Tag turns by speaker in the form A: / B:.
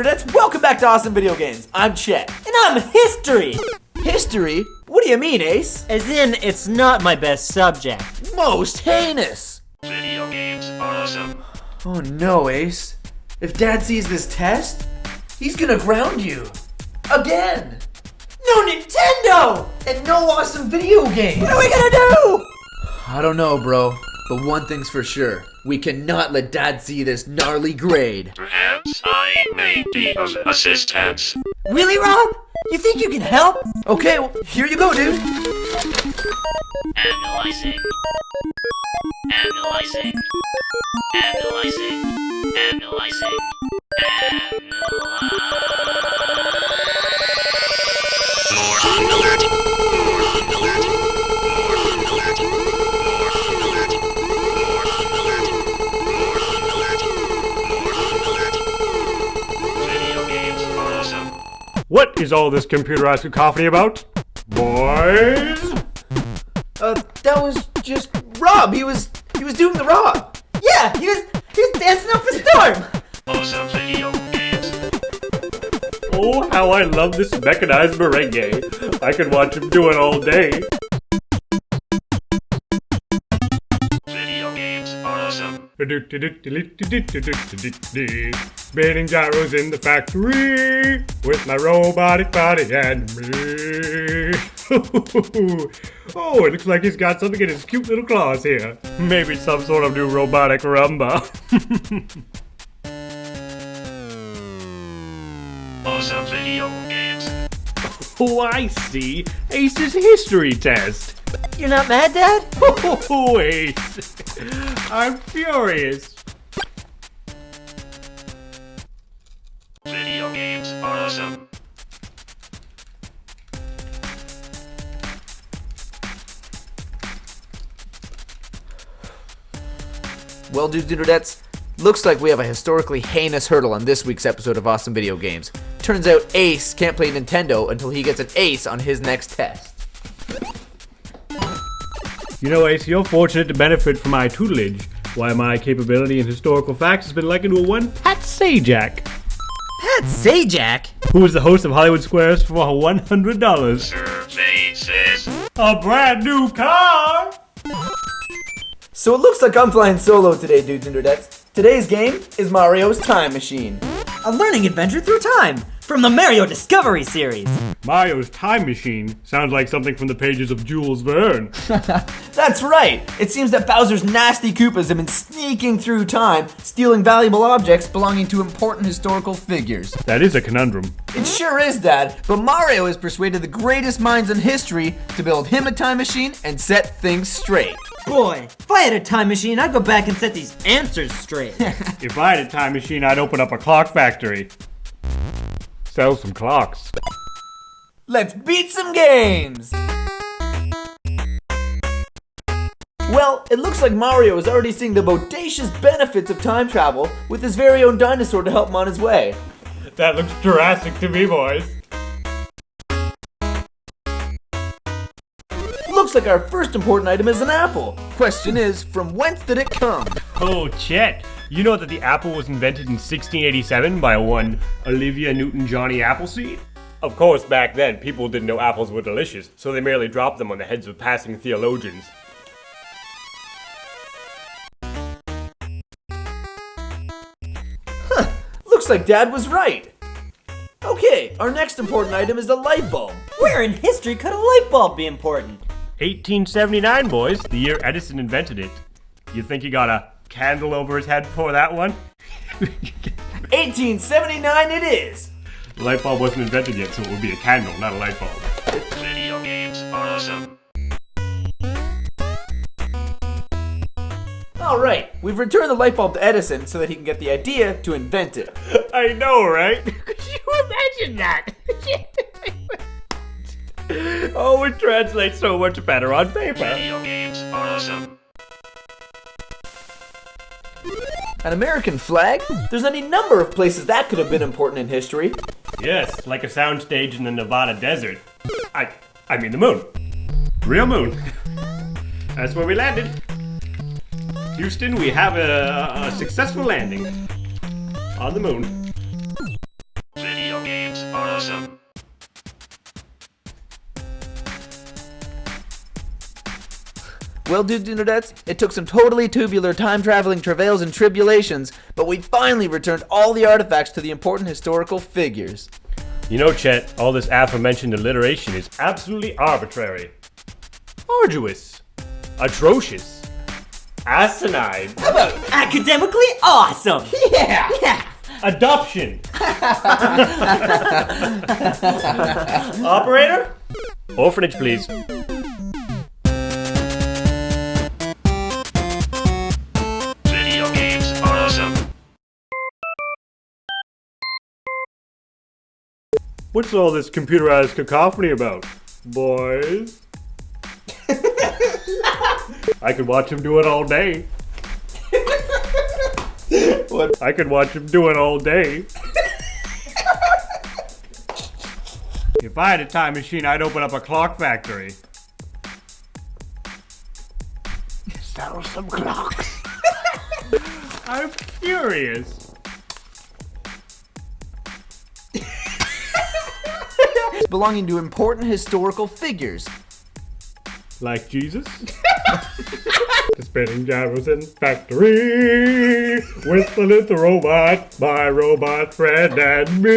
A: Internet, welcome back to Awesome Video Games. I'm Chet.
B: And I'm history!
A: History? What do you mean, Ace?
B: As in, it's not my best subject.
A: Most heinous!
C: Video games are awesome.
A: Oh no, Ace. If Dad sees this test, he's gonna ground you. Again!
B: No Nintendo!
A: And no awesome video games!
B: What are we gonna do?
A: I don't know, bro. But one thing's for sure. We cannot let Dad see this gnarly grade.
C: Perhaps I may be of assistance.
B: Really, Rob? You think you can help?
A: Okay, well, here you go, dude.
C: Analyzing. Analyzing. Analyzing. Analyzing. Moron alert. Moron alert. Moron alert. Moron alert. Moron alert. Moron alert. Moron alert. Video games are awesome.
D: What is all this computerized cacophony about? Boys?
A: That was just Rob. He was doing the Rob.
B: Yeah, he was dancing up a storm!
C: Awesome video games.
D: Oh, how I love this mechanized merengue. I could watch him do it all day.
C: Video games are awesome.
D: Spinning gyros in the factory with my robotic body and me. Oh, it looks like he's got something in his cute little claws here. Maybe some sort of new robotic rumba.
C: Awesome video games.
D: Oh, I see. Ace's history test.
B: You're not mad, Dad?
D: Oh, Ace. I'm furious.
C: Video games are awesome.
A: Well, dudes and dudettes, looks like we have a historically heinous hurdle on this week's episode of Awesome Video Games. Turns out Ace can't play Nintendo until he gets an ace on his next test.
D: You know, Ace, you're fortunate to benefit from my tutelage. Why, my capability in historical facts has been likened to a one Pat Sajak,
B: Pat Sajak?
D: who is the host of Hollywood Squares for $100.
C: Survey says
D: A brand new car!
A: So it looks like I'm flying solo today, dudes and dudettes. Today's game is Mario's Time Machine.
B: A learning adventure through time from the Mario Discovery series.
D: Mario's Time Machine sounds like something from the pages of Jules Verne.
A: That's right! It seems that Bowser's nasty Koopas have been sneaking through time, stealing valuable objects belonging to important historical figures.
D: That is a conundrum.
A: It sure is, Dad, but Mario has persuaded the greatest minds in history to build him a time machine and set things straight.
B: Boy, if I had a time machine, I'd go back and set these answers straight.
D: If I had a time machine, I'd open up a clock factory. Sell some clocks.
A: Let's beat some games! Well, it looks like Mario is already seeing the bodacious benefits of time travel with his very own dinosaur to help him on his way.
D: That looks Jurassic to me, boys.
A: Looks like our first important item is an apple. Question is, from whence did it come?
D: Oh, Chet, you know that the apple was invented in 1687 by one Olivia Newton-Johnny Appleseed? Of course, back then, people didn't know apples were delicious, so they merely dropped them on the heads of passing theologians.
A: Looks like Dad was right. Okay, our next important item is the light bulb.
B: Where in history could a light bulb be important?
D: 1879, boys, the year Edison invented it. You think he got a candle over his head before that one?
A: 1879 it is.
D: The light bulb wasn't invented yet, so it would be a candle, not a light bulb.
C: video games are awesome.
A: Alright, we've returned the light bulb to Edison so that he can get the idea to invent it.
D: I know, right? Could you imagine that? Oh, it translates so much better on paper.
C: Video games are awesome.
A: An American flag? There's any number of places that could have been important in history.
D: Yes, like a soundstage in the Nevada desert. I mean the moon. Real moon. That's where we landed. Houston, we have a successful landing on the moon.
A: Well, dudes and dudettes, it took some totally tubular time-traveling travails and tribulations, but we finally returned all the artifacts to the important historical figures.
D: You know, Chet, all this aforementioned alliteration is absolutely arbitrary. Arduous. Atrocious. Asinine.
B: How about academically awesome?
A: Yeah!
B: Yeah.
D: Adoption. Operator? Orphanage, please.
C: Video games are awesome.
D: What's all this computerized cacophony about, boys? I could watch him do it all day.
A: What?
D: I could watch him do it all day. If I had a time machine, I'd open up a clock factory. Sell some clocks. I'm furious.
A: Belonging to important historical figures.
D: Like Jesus? The spinning gyros in factory with the little robot, my robot friend and me.